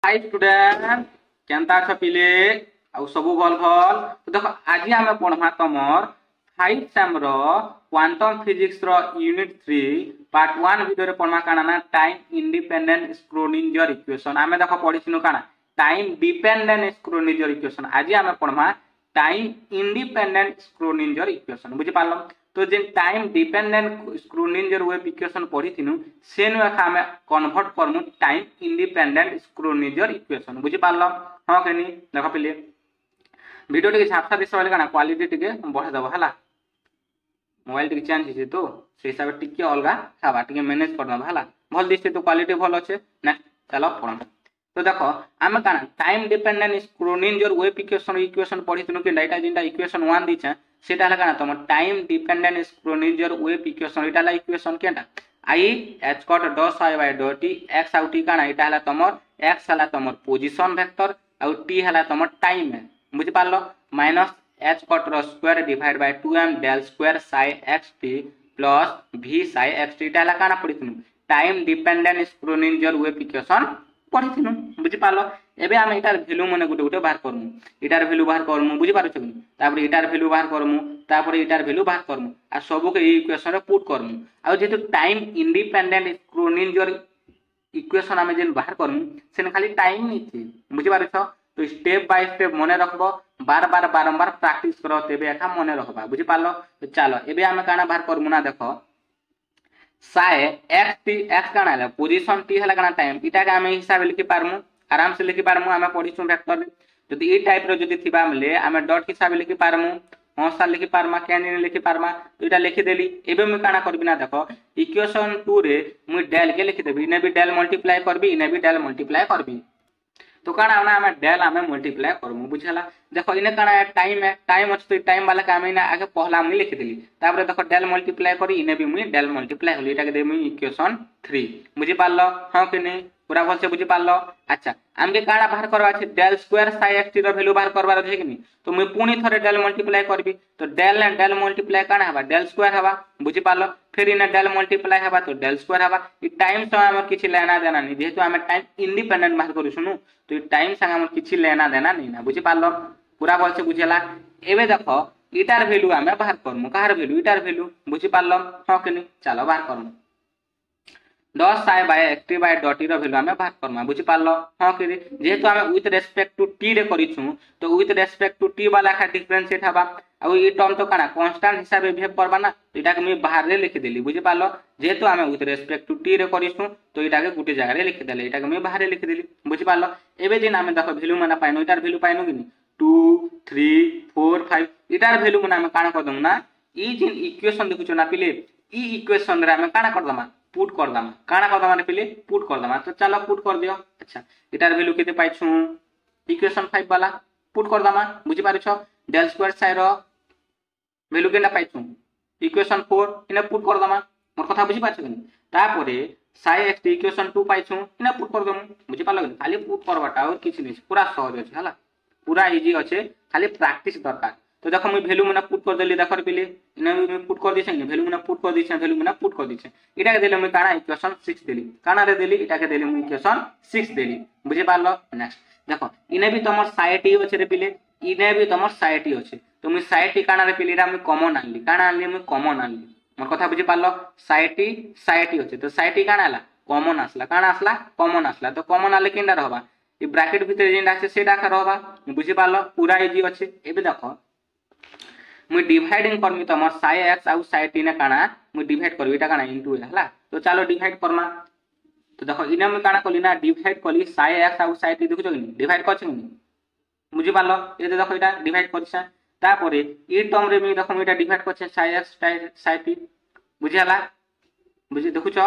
Hi student केनता छ पिले आउ सबु भल भल तो देखो आज आमे पढमा तमर 5 सेम रो क्वांटम फिजिक्स रो यूनिट 3 पार्ट 1 वीडियो रे पढमा काना ना टाइम इंडिपेंडेंट स्क्रोडिंगर इक्वेशन आमे देखो पढिसिनु काना टाइम डिपेंडेंट स्क्रोडिंगर इक्वेशन आज आमे पढमा टाइम इंडिपेंडेंट स्क्रोडिंगर इक्वेशन बुझि पालो तो जे time dependent Schrodinger wave equation पढिथिनु सेनु एखा हमें कन्वर्ट करमु टाइम इंडिपेंडेंट स्क्रोडिंगर इक्वेशन बुझि पालो हां केनी देखो पहिले वीडियो टिके छापसा दिस वाले काना क्वालिटी टिके बढ़ा दबो हला मोबाइल टिके चेंज हिसे तो से हिसाब टिके अलगा हाबा टिके मैनेज करना हला भल दिसते तो क्वालिटी भल अछि नेक्स्ट चलो पढम तो देखो आमे काना time dependent Schrodinger wave equation पढिथिनु के डाटा जिंदा इक्वेशन 1 दिछे सेटा हला काना तम time dependent Schrodinger wave equation इटाला इक्वेशन केटा आई h कॉट डॉस i by dot t x आउ t काना इटा हला तमर x हला तमर पोजीशन वेक्टर आउ t हला तमर टाइम है बुझि पारलो माइनस h कॉट रो square divide by 2m del square psi xt plus v psi xt इटा हला काना पढिथिनु time dependent Schrodinger wave equation पढिथिनु बुझि पारलो एबे हम इटार वैल्यू मने गुटे गुटे बाहर करमु इटार वैल्यू बाहर करमु बुझि पारछ कि तापर इटार वैल्यू बाहर करमु तापर इटार वैल्यू बाहर करमु आ सबो के इक्वेशन रे पुट करमु आ जेतु टाइम इंडिपेंडेंट स्क्रोडिंगर इक्वेशन हम जेन बाहर करमु सेन खाली टाइम नै थी बुझि पारछ तो स्टेप बाय स्टेप मने रखबो बार बार बारंबार प्रैक्टिस करो तेबे एखा मने रखबा बुझि पारलो तो चलो एबे हम काना बाहर करमु ना देखो साय x काना है पोजीशन t हला काना टाइम इटा का हम हिसाब लिखि पारमु आराम से लिखि पारमु हम पढिछु वेक्टर जदि ई टाइप रो जदि थिबा हमले हम डॉट हिसाब लिखि पारमु हंसा लिखि पारमा कैन लिखि पारमा तो इटा लिखि देली एबे मैं काना करबी ना देखो इक्वेशन 2 रे मु डेल के लिखि देबी इने भी डेल मल्टीप्लाई करबी इने भी डेल मल्टीप्लाई करबी तो काना ना हम डेल हम मल्टीप्लाई करमु बुझला देखो इने काना टाइम अछि तो टाइम वाला का हम इने आगे पहला मु लिखि देली तापर देखो डेल मल्टीप्लाई करी इने भी मु डेल मल्टीप्लाई होली इटा के देमु इक्वेशन 3 बुझि पारलो हां कि नै पूरा भल से बुझि पारलो अच्छा हमके काना बाहर करबा छै डेल स्क्वायर psi xt रो वैल्यू बाहर करबा छै कि नै तो मु पुनी थरे डेल मल्टीप्लाई करबी तो डेल ने डेल मल्टीप्लाई काना हबा डेल स्क्वायर हबा बुझि पारलो फिर इने डेल मल्टीप्लाई हबा तो डेल स्क्वायर हबा ई टाइम से हम किछि लेना देना नै जेहेतु हम टाइम इंडिपेंडेंट बाहर करू सुनु तो ई टाइम संग हम किछि लेना देना नै ना बुझि पारलो पूरा भल से बुझला एबे देखो इटार वैल्यू हम बाहर करमु कार वैल्यू इटार वैल्यू बुझि पारलो हां कि नै चलो बाहर करमु डॉस i by xt by dot t rho value हम बाहर करमा बुझि पारलो हां कि जेहेतु हम विथ रेस्पेक्ट टू t रे करिछु तो विथ रेस्पेक्ट टू t वाला का डिफरेंशिएट हबा आ ई टर्म तो काना कांस्टेंट हिसाब बिहेव करबा ना तो इटा के मैं बाहर रे लिखि देली बुझि पारलो जेहेतु हम विथ रेस्पेक्ट टू t रे करिछु तो इटा के गुटे जगह रे लिखि देले इटा के मैं बाहर रे लिखि देली बुझि पारलो एबे दिन हम देखो वैल्यू माना पाइनो इटार वैल्यू पाइनो कि 2 3 4 5 इटार वैल्यू माना हम काना कर दम ना ई जिन इक्वेशन देखुछो ना पिले ई इक्वेशन रे हम काना कर दमा पुट कर दमा काना कर दमा पिले पुट कर दमा तो चलो पुट कर दियो अच्छा इटार वैल्यू केते पाइछु इक्वेशन 5 वाला पुट कर दमा बुझि पारिछो डेल स्क्वायर साइ रो वैल्यू केना पाइछु इक्वेशन 4 इने पुट कर दमा मोर कथा बुझि पाछो कि तापरे साइ x इक्वेशन 2 पाइछु इने पुट कर दम बुझि पालो कि खाली पुट करबाटा और किछ नै पूरा सहज अछि हला पूरा इजी अछि खाली प्रैक्टिस दरकार तो देखो मैं वैल्यू मने पुट कर देली देखर पिले इने मैं पुट कर दिछे वैल्यू मने पुट कर दिछे वैल्यू मने पुट कर दिछे इटा के देले मैं काना इक्वेशन 6 देली काना रे देली इटा के देली मैं इक्वेशन 6 देली बुझि पारलो नेक्स्ट देखो इने भी तमर psi t अछि रे पिले इने भी तमर psi t अछि तो मैं psi t काना रे पिलेरा मैं कॉमन आनली काना आनली मैं कॉमन आनली मोर कथा बुझि पारलो psi t अछि तो psi t काना आला कॉमन आसला काना आसला कॉमन आसला तो कॉमन आले किंडा रहबा ई ब्रैकेट भीतर जेंडा আছে सेडा का रहबा बुझि पारलो पूरा इजी अछि एबे देखो मु डिवाइडिंग करमी तमर psi x आउ psi t ने काना मु डिवाइड करबी एटा काना इनटू हला तो चलो डिवाइड करमा तो देखो इने मु काना कली ना डिवाइड कली psi x आउ psi t देखुछो कि डिवाइड करछ कि बुझि पारलो ए देखो एटा डिवाइड करछ तापरे ई टर्म रे मी देखो एटा डिवाइड करछ psi x psi t बुझि हला बुझि देखुछो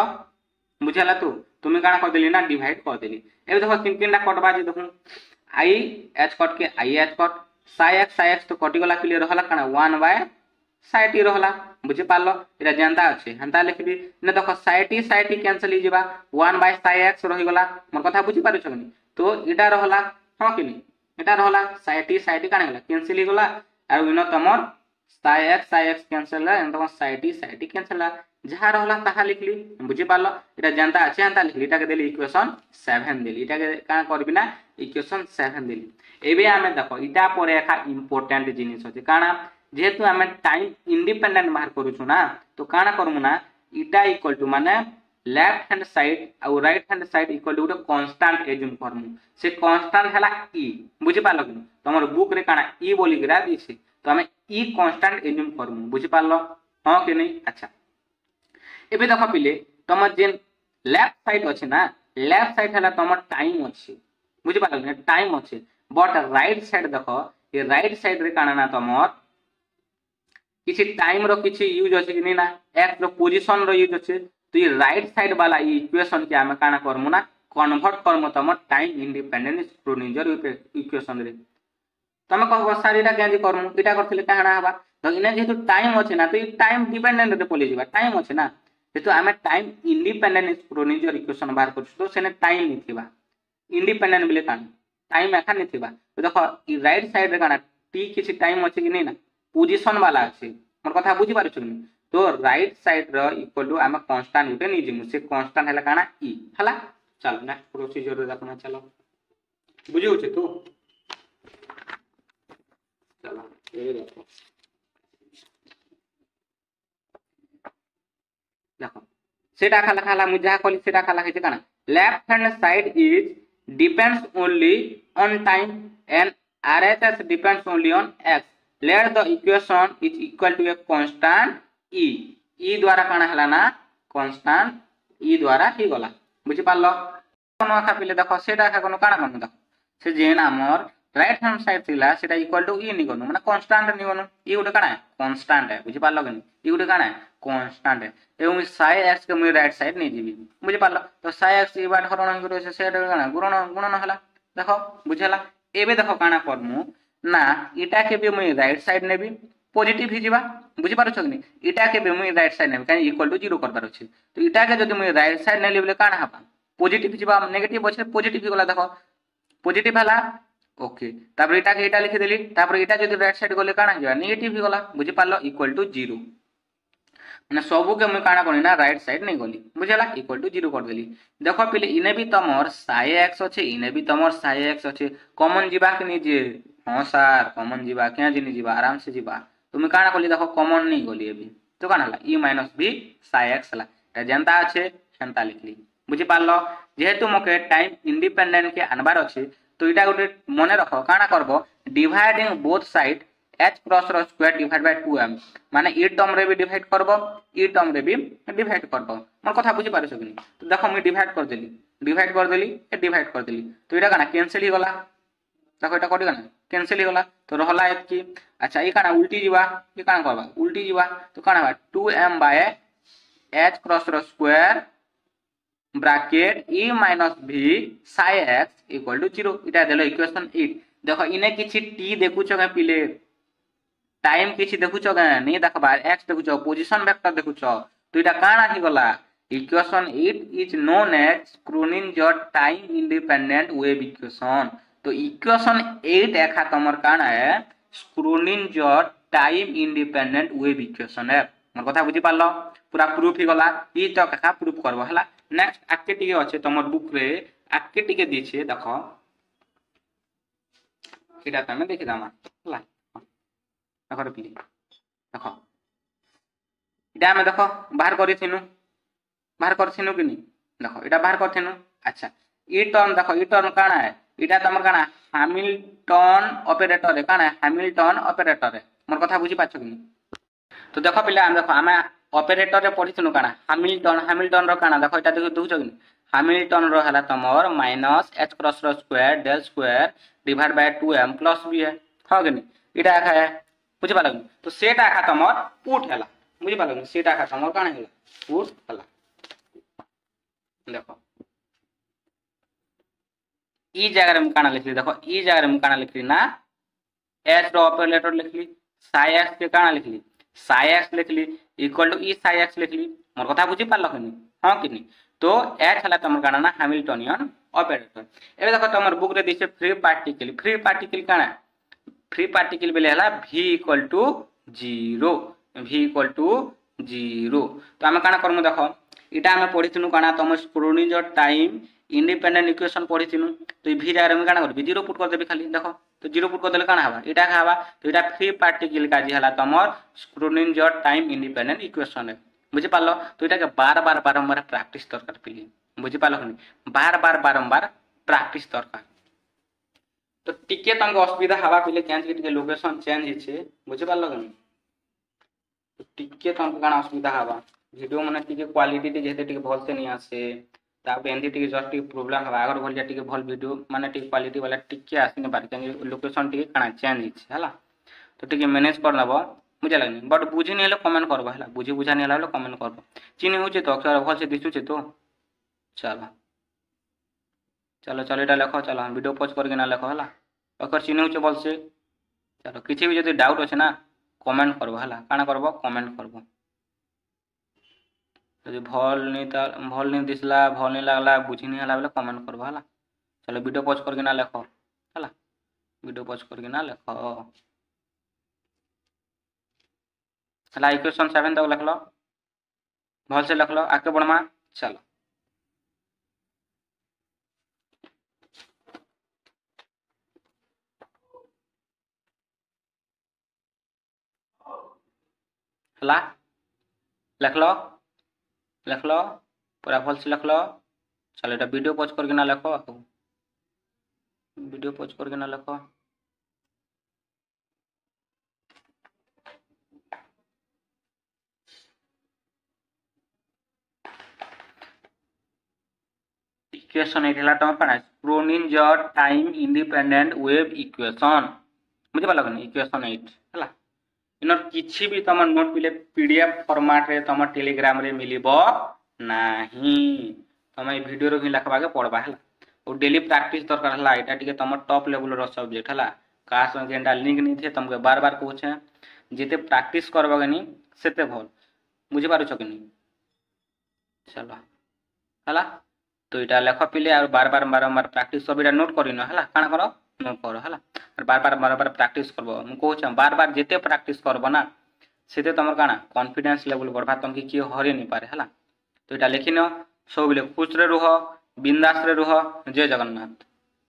बुझि हला तो तुम काना कर देली ना डिवाइड कर देली ए देखो तीन तीनटा कटबा जे देखो i h कट के i h cut psi x तो कटि गला क्लियर रहला काना 1 बाय psi t रहला बुझि पारलो एटा जानता अछि हंता लिखबी ने देखो psi t कैंसिल हि जेबा 1 बाय psi x रहि गला मोर कथा बुझि पारछ कि तो एटा रहला हां कि नै एटा रहला psi t काना गला कैंसिल हि गला आ इनो तमर psi x कैंसिल ला एंड तमर psi t कैंसिल ला जहाँ रहला ताहा लिखली बुझी पारलो एटा जेंता अछि एंता लिखली एटा के देली इक्वेशन 7 देली एटा के का करबी ना इक्वेशन 7 देली एबे हमें देखो इटा पर एका इंपोर्टेंट जिनिस अछि काना जेहेतु हमें टाइम इंडिपेंडेंट बाहर करूछु ना तो काना करमु ना इटा इक्वल टू माने लेफ्ट हैंड साइड और right hand side equal to गोटे कांस्टेंट एज्यूम करमु से कांस्टेंट हला ई बुझी पारलो कि तमर बुक रे काना ई बोली गिरा दिछि तो हमें ई कांस्टेंट एज्यूम करमु बुझी पारलो हां कि नहीं अच्छा एबे देखो पिले तमर जेन लेफ्ट साइड अछि ना लेफ्ट साइड हला तमर टाइम अछि बुझी पारलो ना टाइम अछि बट राइट साइड देखो ये राइट साइड रे काना ना तमर किछि टाइम रो किछि यूज अछि कि ना एक्स रो पोजीशन रो यूज अछि तो ये राइट साइड वाला ई इक्वेशन के हम काना करमु ना कन्वर्ट करमु तमर टाइम इंडिपेंडेंट स्क्रूनिंजर इक्वेशन रे तमे कहबो सर इटा केंज करमु इटा करथिले काहना हबा तो इने जेतु टाइम अछि ना तो ई टाइम डिपेंडेंट रे पले जिबा टाइम अछि ना जेतु हमें टाइम इंडिपेंडेंट स्क्रूनिंजर इक्वेशन बाहर करछु तो सेने टाइम नि थिबा इंडिपेंडेंट बिले कान टाइम एखा नि थिबा तो देखो ई राइट साइड रे काना टी किछि टाइम अछि कि नै ना पोजीशन वाला अछि मोर कथा बुझी पारु छु तो right side rho equal to हम कांस्टेंट उठे नि जिमु से कांस्टेंट हला काना ई हला चलो नेक्स्ट प्रोसीजर रे देखना चलो बुझियो छ तू चलो ये देखो देखो सेटा खाला खाला मु जहा कहली सेटा खाला है काना left hand side is depends only on time and RHS depends only on x let the equation is equal to a constant e द्वारा काना हला ना कांस्टेंट e द्वारा ही गला बुझी पारलो कोनो आखा पिले देखो सेटा आखा कोनो काना कोन देखो से जेन हमर राइट हैंड साइड थिला सेटा इक्वल टू e नि कोन माने कांस्टेंट नि कोन ई उडे काना कांस्टेंट है बुझी पारलो कि ई उडे काना कांस्टेंट है एवं sin x के मु राइट साइड नि जीबी बुझी पारलो तो sin x ई बाट हरण करो से सेटा काना गुणन हला देखो बुझला एबे देखो काना करमु ना इटा के भी मुई राइट साइड नेबी पॉजिटिव ही जीवा बुझी पारो छ कि इटा के भी मुई राइट साइड नेबी काई इक्वल टू 0 करबार अछि तो इटा के जदी मुई राइट साइड ने लेबले काना हबा पॉजिटिव जीवा नेगेटिव अछि पॉजिटिव ही गला देखो पॉजिटिव हला ओके तापर इटा के इटा लिखि देली तापर इटा जदी राइट साइड गले काना जीवा नेगेटिव ही गला बुझी पारलो इक्वल टू 0 माने सबु के मुई काना कोनी ना राइट साइड नै गली बुझला इक्वल टू 0 कर देली देखो पहिले इने भी तमर sin x अछि इने भी तमर sin x अछि कॉमन जीवा के नि जे हां सर कॉमन जीवा के जिनि जीवा आराम से जीवा तुम काना कोली देखो कॉमन नै गली अभी तो काना हला e - b sin x हला त जनता अछि सेंता लिखली बुझी पारलो जेहेतु मके टाइम इंडिपेंडेंट के अनबार अछि तो इटा गोटे मने रखो काना करबो dividing both side h cross rho square divide by 2m माने ई टर्म रे भी डिवाइड करबो ई टर्म रे भी डिवाइड करबो मोर कथा बुझी पारछ कि तो देखो मैं डिवाइड कर देली ए डिवाइड कर देली तो इटा काना कैंसिल ही गला देखो इटा कटी गना कैंसिल ही गला तो रहला एतकी अच्छा ई काना उल्टी जीवा ई काना करबा उल्टी जीवा तो काना बा 2m बाय h cross rho square bracket e - b sin x equal to 0 इटा देलो इक्वेशन 8 देखो इने किछि t देखु छ पिले टाइम किछि देखु छ नै देखबा x देखु छ पोजीशन वेक्टर देखु छ तो इटा काना ही गला equation 8 is known as Schrodinger time independent wave equation तो इक्वेशन 8 एखा तमर काना है Schrodinger time independent wave equation है मोर कथा बुझी पारलो पूरा प्रूफ ही गला ई तो कखा प्रूफ करबो हला नेक्स्ट आके टिके अछि तमर बुक रे आके टिके दिछे देखो एटा तमे देखि दामा हला देखो रे प्लीज देखो इटा में देखो बाहर करथिनु कि नहीं देखो इटा बाहर करथिनु अच्छा ई टर्म देखो ई टर्म काना है इटा तमर काना हैमिल्टन ऑपरेटर है काना हैमिल्टन ऑपरेटर है मोर कथा बुझी पाछो कि नहीं तो देखो पिला हम देखो हम ऑपरेटर रे पढिथिनु काना हैमिल्टन रो काना देखो इटा देखो कि नहीं हैमिल्टन रो हला तमर minus h cross rho square del square divide by 2m plus b है हो कि नहीं इटा आखा है बुझी पालो तो सेटा आखा तमर पुट हला बुझी पालो सेटा आखा तमर काना हला पुट हला देखो ई जगह रे काना लिखली देखो ई जगह रे काना लिखली ना h रो ऑपरेटर लिखली sin x के काना लिखली sin x लिखली equal to e sin x लिखली मोर कथा बुझी पारलो कि नहीं हां कि नहीं तो h हला तमर काना ना हैमिल्टनियन ऑपरेटर एबे देखो तमर बुक रे दिसे फ्री पार्टिकल काना फ्री पार्टिकल बेले हला v = 0 v = 0 तो आम काण करमु देख इटा आम पढ़ी काण तुम स्क्रोडिंजर टाइम इंडिपेंडेंट इक्वेशन पढ़ी तो भि जगह मुझे काण करबी 0 पुट करदेवी खाली देख तो 0 पुट करदेले काण हवा इटा हवा तो इटा फ्री पार्टिकल काजी हला तुमर स्क्रोडिंजर टाइम इंडिपेंडेंट इक्वेशन बुझी पारलो तो इटा के बार बार बारंबार प्रैक्टिस दरकार पिली बुझी पारलो कि बार बार बारंबार प्रैक्टिस दरकार तो टिके तुमको असुविधा हवा पिले क्या टिके लोकेशन चेंज हिचे बुझी पारलो कि तो टिके तुमको काण असुविधा हवा वीडियो माने टिके क्वालिटी टिके जेते टिके भल से नहीं आसे तापर एंती टिके जस्ट टिके प्रॉब्लम हवा अगर भल टिके भल वीडियो माने टिके क्वालिटी वाला टिके आसी न पारे लोकेशन टिके काण चेंज हिचे हला तो टिके मैनेज कर नबो बुझे लगनी बट बुझी नहीं कमेंट करबो हला बुझी बुझा नहीं हला कमेंट करबो चिन्ह होचे तो अक्षर भल से दिसुचे तो चलो चलो चलो इटा लेखो चलो हम वीडियो पॉज करके ना लेखो हला अक्षर चिन्ह होचे भल से चलो किसी भी जदि डाउट अच्छे ना कमेंट करबो हला काना करबो कमेंट करबो यदि भल नहीं दिसला भल नहीं लागला बुझी नहीं हला बेले कमेंट करबो हला चलो वीडियो पॉज करके ना लेखो हला वीडियो पॉज करके ना लेखो हला इक्वेशन 7 तक लिख लो भल से लिख लो आगे बढ़मा चलो हला लिख लो पूरा भल से लिख लो चलो এটা वीडियो पॉज करके ना लिखो वीडियो पॉज करके ना लिखो इक्वेशन एठला तुम पाना Schrödinger time independent wave equation बुझे पाला कि इक्वेशन 8 हला इनर किछि भी तुम नोट पिले पीडीएफ फॉर्मेट रे तुम टेलीग्राम रे मिलिबो नाही तुम ए वीडियो रो ही लिखबा के पड़बा हला और डेली प्रैक्टिस दरकार हला एटा टिके तुम टॉप लेवल रो सब्जेक्ट हला कास में जेंडा लिंक नहीं थे तुमके बार बार पूछे जेते प्रैक्टिस करबा गनी सेते भल बुझे पारो छ कि नहीं चलो हला तो इटा लेख पिले और बार बार बारंबार प्रैक्टिस सब इटा नोट करिनो हला काना करो नोट करो हला और बार बार बारंबार प्रैक्टिस करबो मु कहू छ बार बार जेते प्रैक्टिस करबो ना सेते तमर काना कॉन्फिडेंस लेवल बढ़बा तुम की हरि नहीं पारे हला तो इटा लिखिनो सब बिले खुश रे रहो बिंदास रे रहो जय जगन्नाथ।